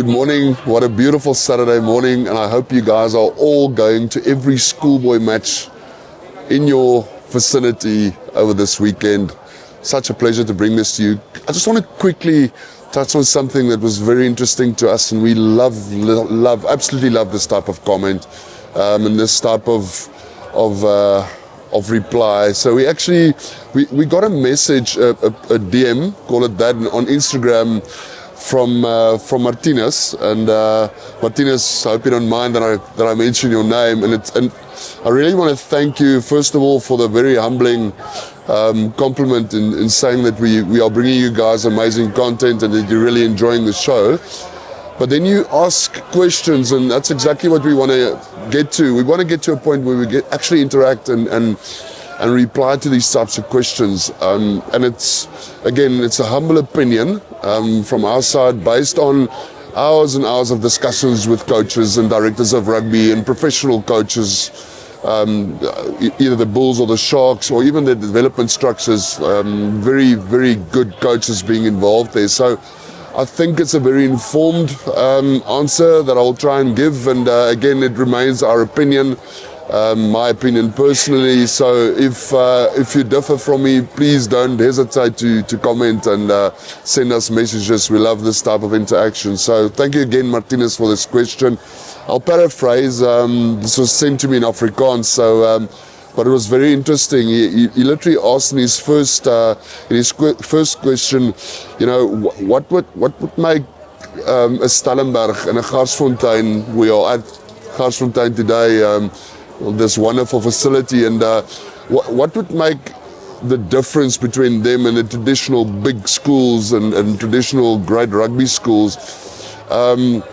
Good morning. What a beautiful Saturday morning, and I hope you guys are all going to every schoolboy match in your vicinity over this weekend. Such a pleasure to bring this to you. I just want to quickly touch on something that was very interesting to us, and we absolutely love this type of comment and this type of reply. So we got a message, a DM, call it that, on Instagram from Martinez, and Martinez, I hope you don't mind that I mention your name, and I really want to thank you first of all for the very humbling compliment in saying that we are bringing you guys amazing content and that you're really enjoying the show. But then you ask questions, and that's exactly what we want to get to. We want to get to a point where we actually interact and reply to these types of questions. And it's a humble opinion from our side, based on hours and hours of discussions with coaches and directors of rugby and professional coaches, either the Bulls or the Sharks, or even the development structures. Very, very good coaches being involved there. So I think it's a very informed answer that I'll try and give, and again, it remains our opinion, my opinion personally. So if you differ from me, please don't hesitate to comment and send us messages. We love this type of interaction. So thank you again, Martinez, for this question. I'll paraphrase. This was sent to me in Afrikaans, so but it was very interesting. He literally asked in his first question, you know, what would make a Stellenberg and a Garsfontein, we are at Garsfontein today, this wonderful facility, and what would make the difference between them and the traditional big schools and traditional great rugby schools? And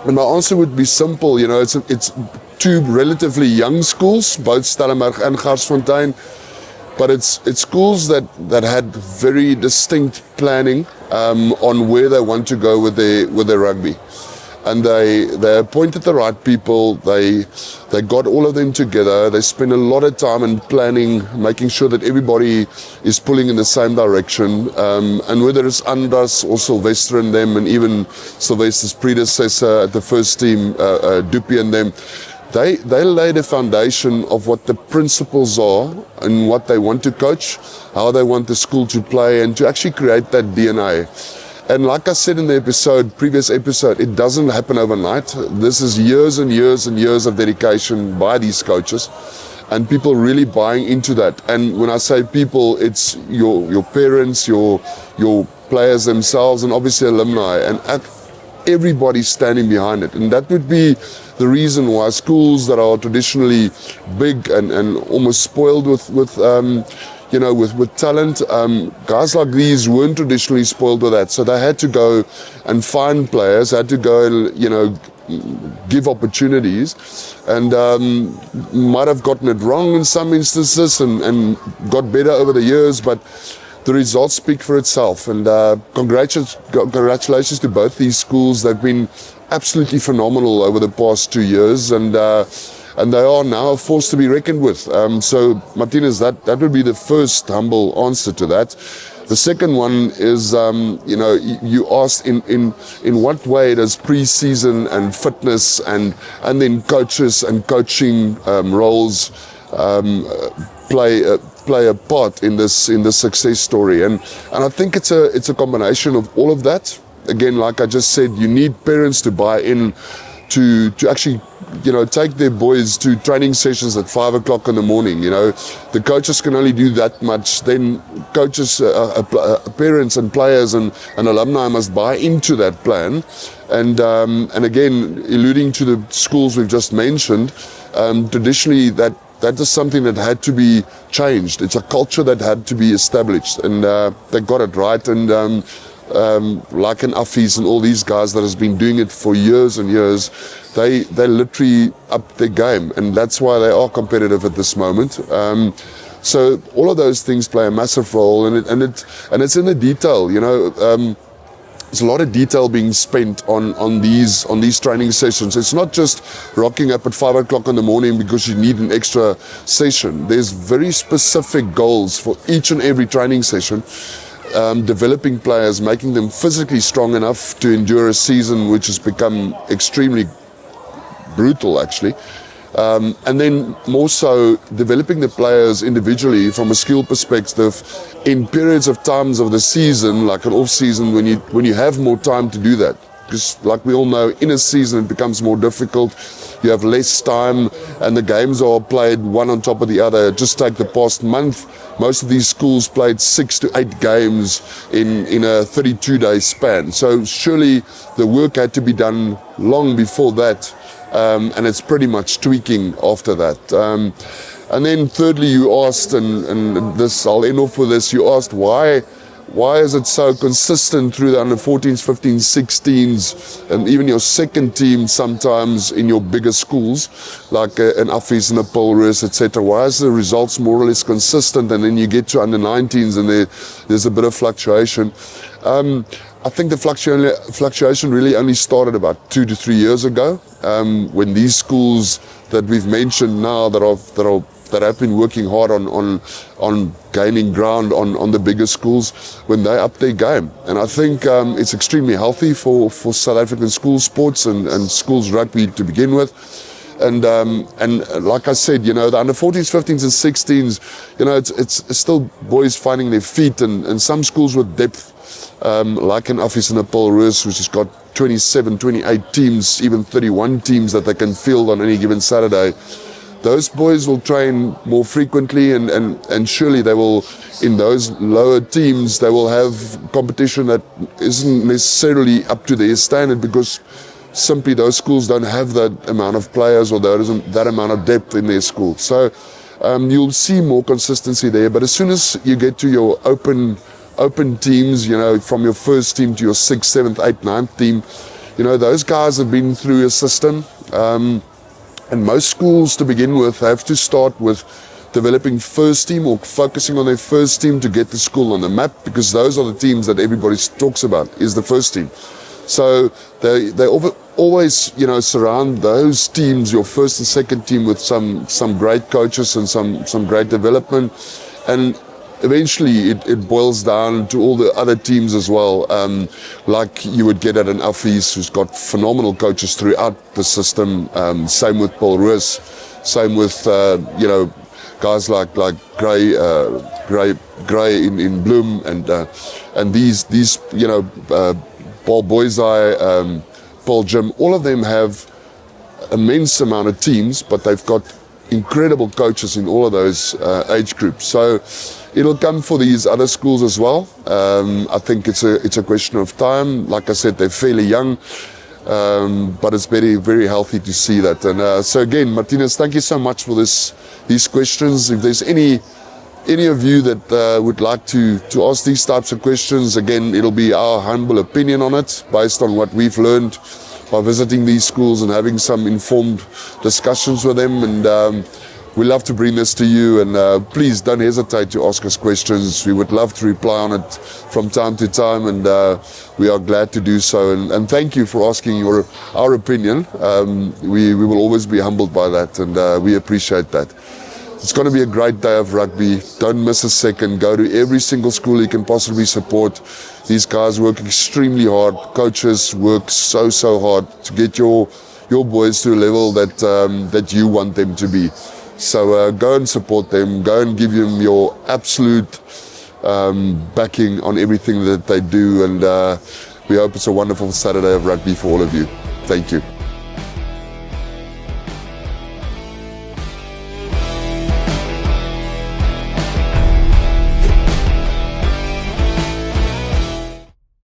my answer would be simple. You know, it's two relatively young schools, both Stellenberg and Garsfontein, but it's schools that had very distinct planning on where they want to go with their rugby. And they appointed the right people. They got all of them together. They spent a lot of time in planning, making sure that everybody is pulling in the same direction. And whether it's Andras or Sylvester and them, and even Sylvester's predecessor at the first team, Dupi and them, they laid a foundation of what the principles are and what they want to coach, how they want the school to play, and to actually create that DNA. And like I said in the previous episode, it doesn't happen overnight. This is years and years and years of dedication by these coaches, and people really buying into that. And when I say people, it's your parents, your players themselves, and obviously alumni, and everybody standing behind it. And that would be the reason why schools that are traditionally big and almost spoiled with talent, guys like these weren't traditionally spoiled with that. So they had to go and find players, had to go and, give opportunities, and might have gotten it wrong in some instances and got better over the years, but the results speak for itself. And congratulations to both these schools. They've been absolutely phenomenal over the past 2 years, and they are now a force to be reckoned with. So Martinez, that would be the first humble answer to that. The second one is, you asked in what way does pre-season and fitness and then coaches and coaching roles play a part in this success story, and I think it's a combination of all of that. Again, like I just said, you need parents to buy in to actually take their boys to training sessions at 5 o'clock in the morning. The coaches can only do that much. Then coaches, parents and players and alumni must buy into that plan. And again, alluding to the schools we've just mentioned, traditionally that is something that had to be changed. It's a culture that had to be established, and they got it right. And like an Affis and all these guys that has been doing it for years and years, they literally upped their game, and that's why they are competitive at this moment. So all of those things play a massive role, and it's in the detail. There's a lot of detail being spent on these training sessions. It's not just rocking up at 5 o'clock in the morning because you need an extra session. There's very specific goals for each and every training session. developing players, making them physically strong enough to endure a season which has become extremely brutal, actually. And then more so developing the players individually from a skill perspective in periods of times of the season, like an off season, when you have more time to do that. Because like we all know, in a season it becomes more difficult. You have less time and the games are played one on top of the other. Just take the past month, most of these schools played 6 to 8 games in a 32-day span. So surely the work had to be done long before that. And it's pretty much tweaking after that. And then thirdly, you asked, and this, I'll end off with this, you asked why is it so consistent through the under 14s, 15s, 16s, and even your second team sometimes in your bigger schools, like an Affys and a Polrus, etc. Why is the results more or less consistent, and then you get to under 19s and there's a bit of fluctuation? I think the fluctuation really only started about 2 to 3 years ago, when these schools that we've mentioned now that have been working hard on gaining ground on the bigger schools, when they up their game. And I think it's extremely healthy for South African school sports and schools rugby to begin with. And like I said, you know, the under 14s, 15s and 16s, you know, it's still boys finding their feet, and some schools with depth, like an Affys and a Polrus, which has got 27, 28 teams, even 31 teams that they can field on any given Saturday. Those boys will train more frequently, and surely they will, in those lower teams, they will have competition that isn't necessarily up to their standard, because simply those schools don't have that amount of players, or there isn't that amount of depth in their school. So you'll see more consistency there. But as soon as you get to your open teams, you know, from your first team to your 6th, 7th, 8th, 9th team, you know, those guys have been through a system. And most schools to begin with have to start with developing first team, or focusing on their first team to get the school on the map, because those are the teams that everybody talks about, is the first team. So they always, you know, surround those teams, your first and second team, with some great coaches and some great development. And eventually it boils down to all the other teams as well, like you would get at an Affys, who's got phenomenal coaches throughout the system. Same with Polrus, same with you know, guys like Gray in Bloem, and these you know, Paul Boisai, Paul Jim, all of them have immense amount of teams, but they've got incredible coaches in all of those age groups. So it'll come for these other schools as well. I think it's a question of time. Like I said, they're fairly young, but it's very, very healthy to see that. And so again, Martinez, thank you so much for these questions. If there's any of you that would like to ask these types of questions, again, it'll be our humble opinion on it, based on what we've learned by visiting these schools and having some informed discussions with them. And we love to bring this to you, and please don't hesitate to ask us questions. We would love to reply on it from time to time, and we are glad to do so. And thank you for asking our opinion. We will always be humbled by that, and we appreciate that. It's going to be a great day of rugby. Don't miss a second. Go to every single school you can possibly support. These guys work extremely hard. Coaches work so hard to get your boys to a level that you want them to be. So go and support them. Go and give them your absolute backing on everything that they do. And we hope it's a wonderful Saturday of rugby for all of you. Thank you.